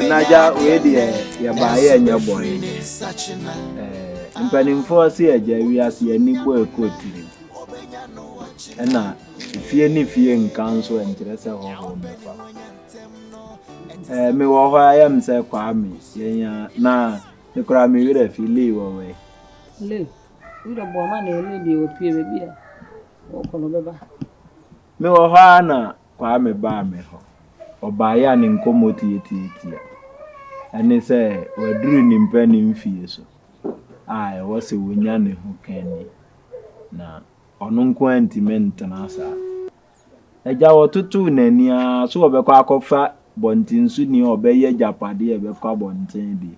Naja, we ya buy your boy. Mpanimfo si eja wiase ani bo ekotiri. Na fie Nkansah enkyerese ho mefa. Me wo ho ayam se kwa me yenya na ne kura me wira fi le wo we. Le. Wira bo ma na ele de opie be bia. Wo kono beba. Me wo ho na kwa me ba me ho. Oba ya ne nkomoti etitia. Ane se waduru ni mpani mfie so. Ai wose wonya ne ho kani. Na ono nko antiment na asa. Eja wotutu nani a so obekọ akofa bontin su ni obeye japade ebekọ bontin di.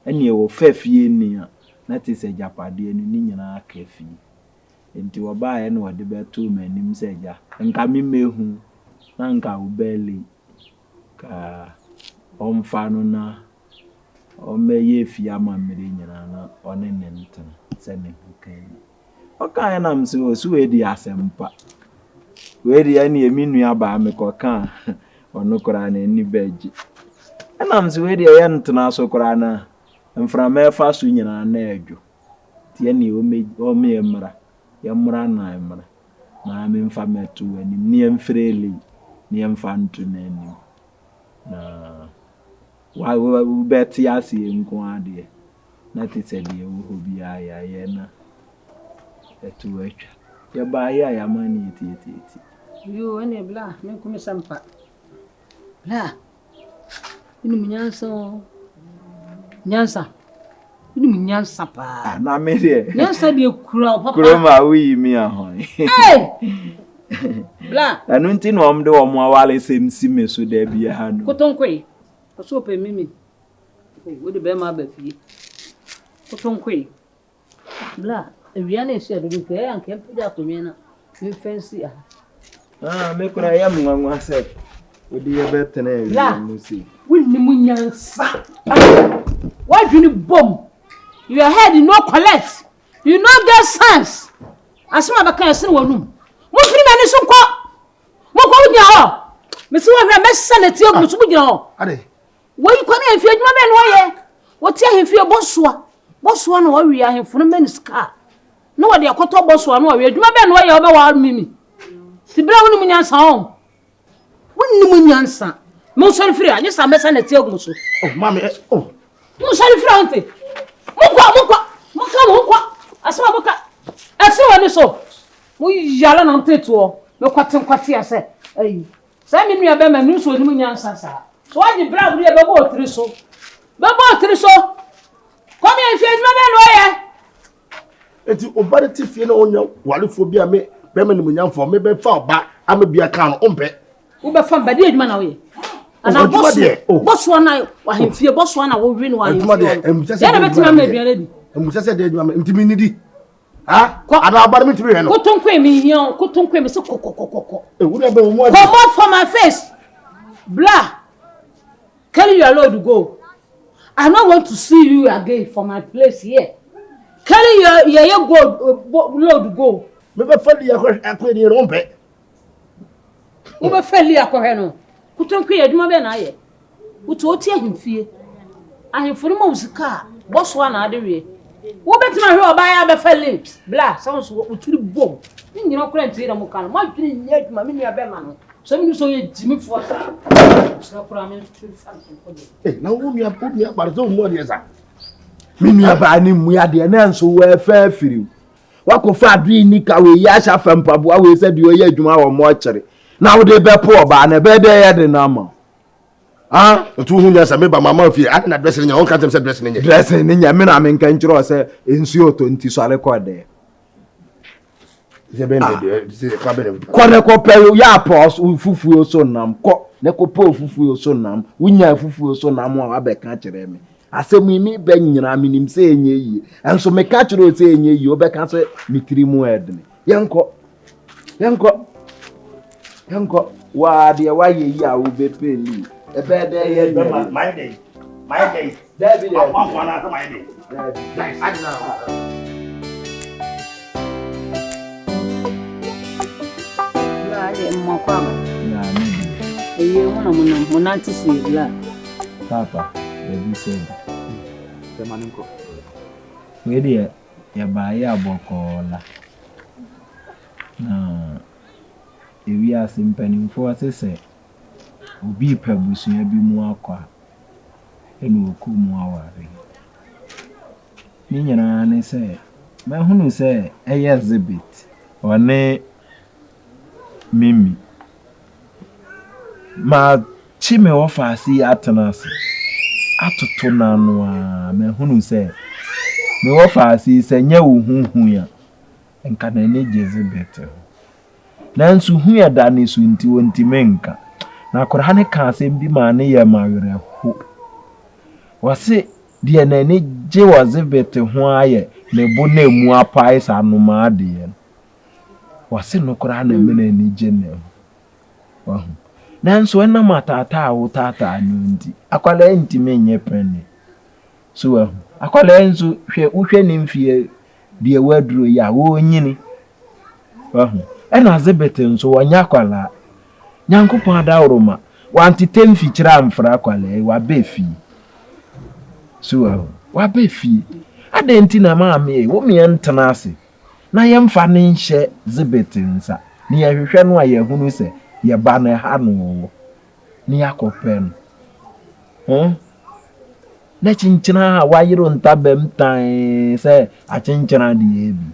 Ene wo fafie ni a na ti se japade ni nyina akafi. Enti wo ba ye no wode betu manim se eja. Nka mi mehu na nka ubeli ka omfa no na omeye fia mamiri nyina na one ne nten se ne hukai. Oka na mse osu we di asempa. We di ani emi nua ba me koka ono kora na ni beji. Na mse we di ye ntena so kora na mframa fa so nyina na adwo. Tie ni o me emra. Ye mra na emra. Na me mfa metu ani ni emfreli ni emfa ntu na ani. Na wa beti asi nko ade. Na ti se de wo bi ya na etu etwa ya ba ya mani eti yo ene bla me kuma sampa bla inu nyansa pa na me de nyansa de kura papa kura ma wi mi ahon bla anu nti no omde wo mo awale semsi me so da bia ha no kotonkwe so pe mimi wo de be ma ba fie kotonkwe bla ewia na esi adodo ke ya nke mpja to na me fancy me kura ya mwanwa se odi ye betena ewia no si wonni munyansa why do you bomb your head no collect you no get sense asema ba kan se wonum mo firi mani so nko mo ko nya ho me se wo hwe me sanete ogu so bugira ho ade wo yi ko na afie adwuma be no ye wo ti ahemfie bosoa na wo wi ahemfo no mani ska no wade akoto bosoa no we adwuma be no ye obe wa mimi sibra woni munyansa ho woni munyansa mo so firi anye sa mesa na tie ogu so mama mo so firi ante mo kwa asema boka ase woni so mo yala na nteto me kwate ase ai sa mi nua be ma mi so ni munyansa sa so wadi bra bri e be bo otiri so come here if you adwuma be no ye eti obare ti fie na onya walefo bia me be ma nimunyamfo me be fa oba ama bia kan no ompe wo be fa mbade adwuma na wo ye ana boso na wa hemfie boso na wo wi no wa hemfie ya na betima ma aduane di emuse de adwuma ntimi nidi ha ana abare mi timi he no kotonkwe mi hian kotonkwe mi se kokokokoko wo de be mo come out from my face blah carry your load go I don't want to see you again for my place here. Carry your load go. Me be fali akwe ni rompe. Wo be fali akwe no. Kutonkwe adwuma be na ye. Wuto oti ahemfie. Ahemfo mo usika. Boso na ade we. Wo betima hwe oba ya be fali. Bla, sounds wotiri bom. Ni nyina kura ntira mo kan. Ma twiri nya adwuma me nua be ma no. So me so ye jimi fo ka. So kura me twiri fancy ko de. Na wo nua barzo mo de za. Minua ba ni mu ya de na nso we fa afiri wakofa adwi ni ka we ya sha fa mpaboa we se de oye adwuma wo mo kire na wo de be po ba na be de ye de na ma tu hu nya sa me ba mama fi ade na dress nya won kan tem se dress nya me na me nkan kire se ensuo to nti so record de se ben de se ka ben ko ne ko pe ya pos fufuo so nam ko ne ko po fufuo so nam wunya fufuo so nam wa be ka kire me asemi mi be nyina minim se enye yi enso me ka kiro se enye yi obeka se mitiri mu edne yenko wa de wa ye yi a wo be peli e be de ye my day David my day nice I know Mokama. Na me. You want to see la. Papa, baby said. The maninko. We dear, ya buy a bokola. Na if we are simping for say, Obi Pebusu ya bi mu akwa. Enu oku mu aware. Ni nyina ne say, me hunu say eye exhibit. One Mimi. Ma chime ofa si atenase. Atoto na no a me hunu say. Me ofa si se nya wo hunhu ya. Enka na ne exhibit. Nansu hu ya da ne so nti wonti menka. Na akora ne ka asem bi ma ne ye mawere ho. Wase de na ne je exhibit ho aye ne bo na emu apai sa no ma de ye. Wase no kora na me na ni je ne. Wahu. Nanso na matata wo tata anu ndi. Akwala enti menye pene. So wahu. Akwala enso hwe ni mfie de waduro ya wo nyini. Wahu. Ena zebete nso wanya akwala. Nyankopon adawroma. Wanti temfi kira amfra akwala wa befi. So wahu. Wa befi. Adenti na maame wo me ntena ase. Na yemfa ne nhye zebete nsa. Ni yehwehwe no ayehunu se ye ba na ha no ni akopen na chinchina wa yiro ntabem tan se a chinchina di ebi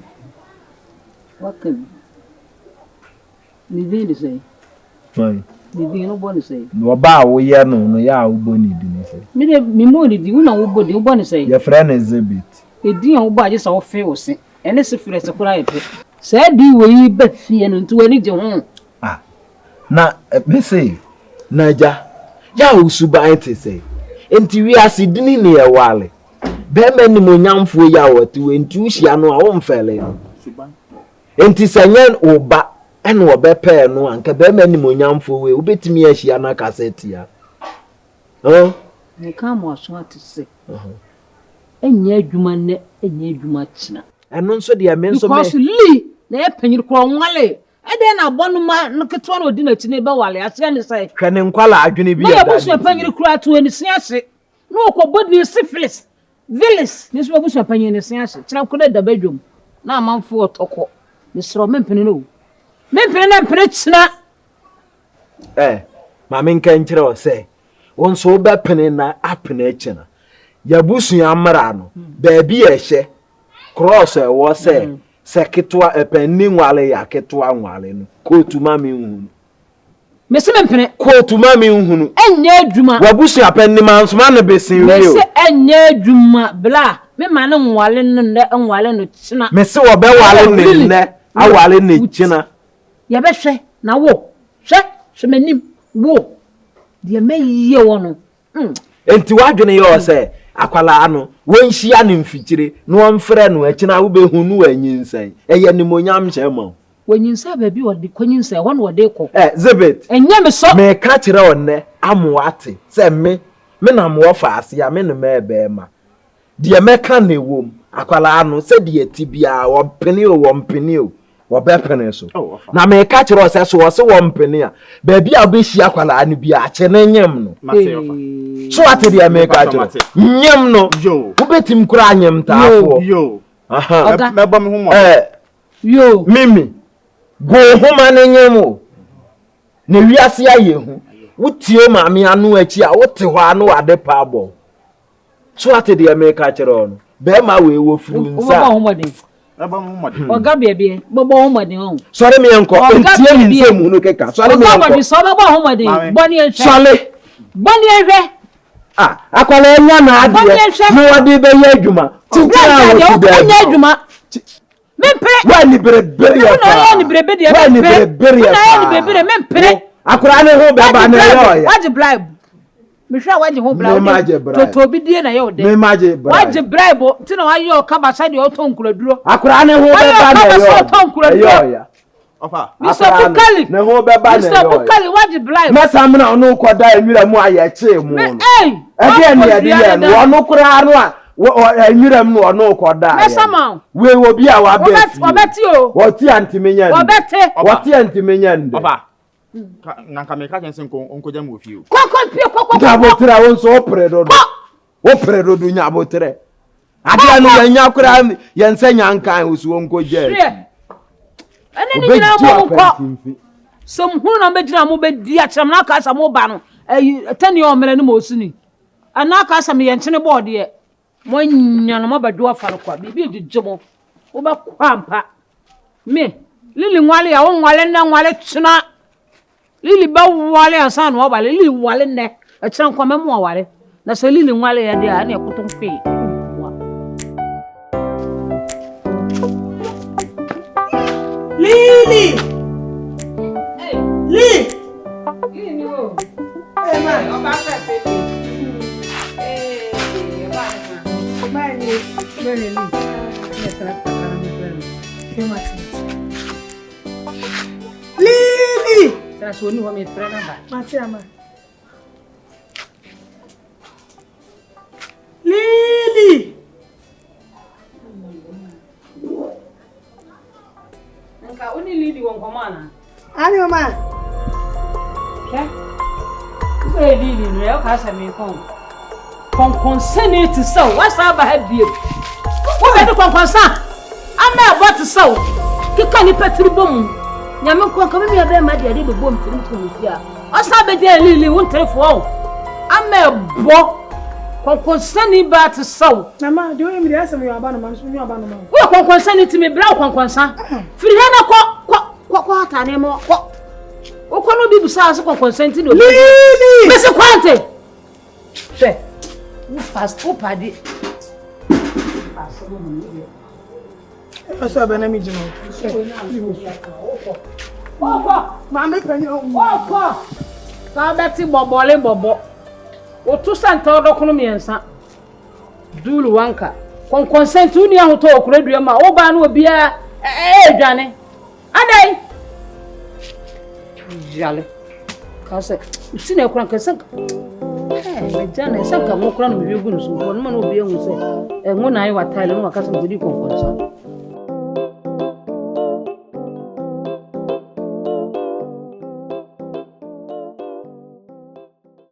What ni di say ni no boni say no ba wo ye no ya wo boni di ni say mi mo di una wo bodi wo boni say your friend exhibit edi an wo ba je sa wo fe wo se ene se fure se kura epe se di wo yi ba fie no nti wani je ho na me say naja ya usuba ente say enti wi asidini ne ye wale be mani mo nyamfo ya watu enti uhia no a wo mfele no suban enti sanyen oba ene wo be pe no anka be mani mo nyamfo we obetimi ahia na cassette ya ne ka mo aso ati enye adwuma ne enye adwuma china eno nso de me nso me because li na e panyir kro nwale ede na bonuma no ketwa na odi na chi ne be wale ase ne sai hwene nkwala adwene bi ya busu panyir kro ato ani siase no okobodi syphilis vilis Nisuo busu panyir ne siase kira ko da badwom na amanfo otoko Nisuo mempene no mempene na mpene china ma me nka nkire o se won so be pene na apene china ya busu amra no ba bi ehye cross e wo se seketwa epenni nwale ya ketwa nwale no kotu mami nhunu mesi mempene kotu mami nhunu enye adwuma wabusu apenni mansoma na besin wi o mesi enye adwuma bla me ma ne nwale no ne nwale no china mesi wo be wale ne ne awale ne china ya be hwe na wo hwe manim wo de me yiye wo no enti wadwene yo se akwala ano wonhia ne mfikire no wonfrɛ no akina wo behunu wanyinsan eye ni monyam hyema wanyinsa ba bi wode kwanyinsa ho no wode kɔ zebet enye me so me ka kire onne amoate se me na mo fa ase ya me no me be ma de me ka na ewom akwala ano se de atibia wo pene o wo be pene so na me ka kire o se so wo se wo mpene a ba bi a be hia akwala ano bi a che na nyem no so ate de me ka kire nyem no wo betim kura nyem taafo Aha me ba me ho mo yo mimi go homa ne nyem ne wiase ayehu wutie maame anu achi a wote ho anu ade pa abo so ate de me ka kire no be ma we wo furu nsa oga bebe bobo homode ho sori me enko entie ni nse mu no keka sori me enko oga so bobo homode boni enhwe sole boni enhwe akwala enya na ade no wade be ye adwuma titira wo de enya adwuma mempere wa ni berebere ya na ni berebere ya wa ni berebere ya na ni berebere mempere akwala ne ho be ba na yo ya waje bribe me hwa waje ho bribe to bi die na yo de me maje bribe waje bribe ti na waje o kaba sa de o to nkuraduro akwala ne ho be ba na yo ya ofa Mr. Bukali ne ho be ba na yo Mr. Bukali waje bribe mesa mna onu koda enwira mu aye che mu no ade ne ade ye no onu kura anu a enwira mu no onu koda mesa ma we wo bi a wa be obeti o woti antimenya obeti woti antimenya nde ofa Nanka me ka jensen ko onko jam wo fie. Kwa. Nyabotre won so predodo. Wo predodo nyabotre. Ade anu ya nya kura ya nsa nyankan osu onko je. Ene ni nyina mo ko. Som hu na be gina mo be di acham na ka sa mo ba no. Tani o mere ni mo suni. Ana ka sa me ye nchene board ye. Mo nya no mo ba do afa no kwa. Bibi djemo. Wo ba kwampa. Me Lili nwale ya wo nwale na nwale tuna. Lili ba wale asan wo ba Lili wale ne. E kira kwa memo wale. Na so Lili nwale ya dia na ekotompe. Lili! Hey, Lili! Lili ni wo. Hey man, Oba fe pe. Eh, ba man, Lili. Yes, Lili! that's when you want me to friend number. Matiama. Lili! Nka oni Lili won komana. Ani mama. Ke? Ko Lili no e ka sa me kon. Consent to so. What's up ba ha bie? Wo be de consent. Ama e bot so. Kika ni petri bom. Nyame ko ka me be ma de de bom tiri tumfia. O sa be de Lili won terefo o. Ama e bo. Consent ba to so. Mama, do you mean the answer you about no man? You about no man. Wo consent to me bra consent. Firi he na ko ata ne mo ko. Wo ko no bi busa so consent no. Lili! Mese kwante. She. Wo fast wo padi. I saw a name, Jim. Mamma, can you? Oh, God, that's it, Bobo. O tu santa o dokuno miensa. Dulu wanka. Kon consent uni ahu to okure ma. O ba no bia dwane. Adai. Jale. Ka se usine ekura nkesanka. Jana sanka mo kura no biegu no so. No ma no bia hu se. Enwo na ayi watale no wakasa ngodi kon consent.